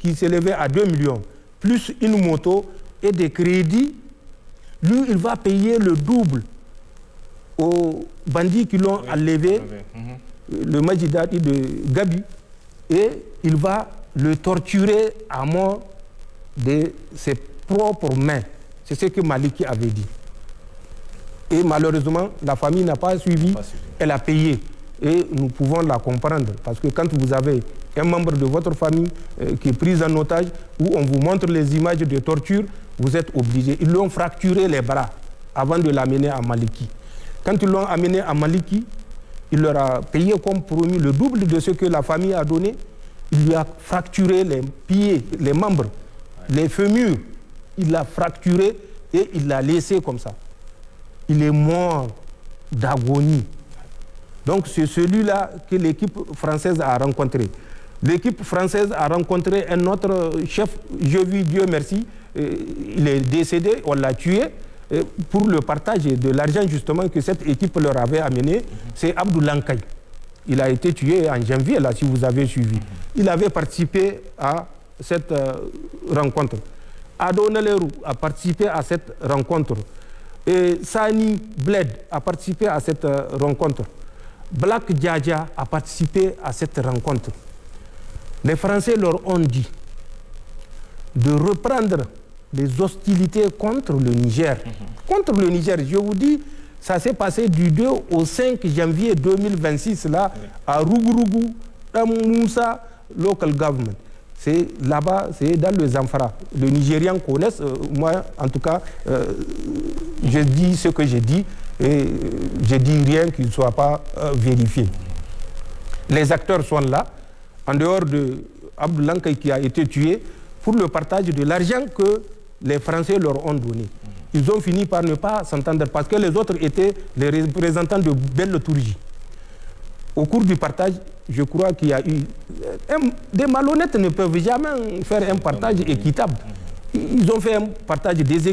qui s'élevait à 2 millions, plus une moto et des crédits, lui, il va payer le double aux bandits qui l'ont enlevé, le Majidati de Gabi, et il va le torturer à mort de ses propres mains. C'est ce que Maliki avait dit. Et malheureusement, la famille n'a pas suivi, elle a payé. Et nous pouvons la comprendre, parce que quand vous avez un membre de votre famille qui est pris en otage, où on vous montre les images de torture, vous êtes obligé. Ils lui ont fracturé les bras avant de l'amener à Maliki. Quand ils l'ont amené à Maliki, il leur a payé comme promis le double de ce que la famille a donné. Il lui a fracturé les pieds, les membres, les fémurs. Il l'a fracturé et il l'a laissé comme ça. Il est mort d'agonie. Donc c'est celui-là que l'équipe française a rencontré. L'équipe française a rencontré un autre chef, je vis Dieu merci, il est décédé, on l'a tué, pour le partage de l'argent justement que cette équipe leur avait amené, c'est Abdou Lankay. Il a été tué en janvier, là, si vous avez suivi. Il avait participé à cette rencontre. Ado Naleru a participé à cette rencontre. Et Sani Bled a participé à cette rencontre. Black Djadja a participé à cette rencontre. Les Français leur ont dit de reprendre les hostilités contre le Niger. Contre le Niger, je vous dis, ça s'est passé du 2 au 5 janvier 2026, là, à Rougourou, dans Moussa Local Government. C'est là-bas, c'est dans le Zamfara. Les Nigériens connaissent, moi, en tout cas, je dis ce que j'ai dit, et je dis rien qui ne soit pas vérifié. Les acteurs sont là, en dehors de Abdou Lankay qui a été tué, pour le partage de l'argent que les Français leur ont donné. Ils ont fini par ne pas s'entendre parce que les autres étaient les représentants de Bello Tourji. Au cours du partage, je crois qu'il y a eu... Des malhonnêtes ne peuvent jamais faire un partage équitable. Ils ont fait un partage déséquilibré.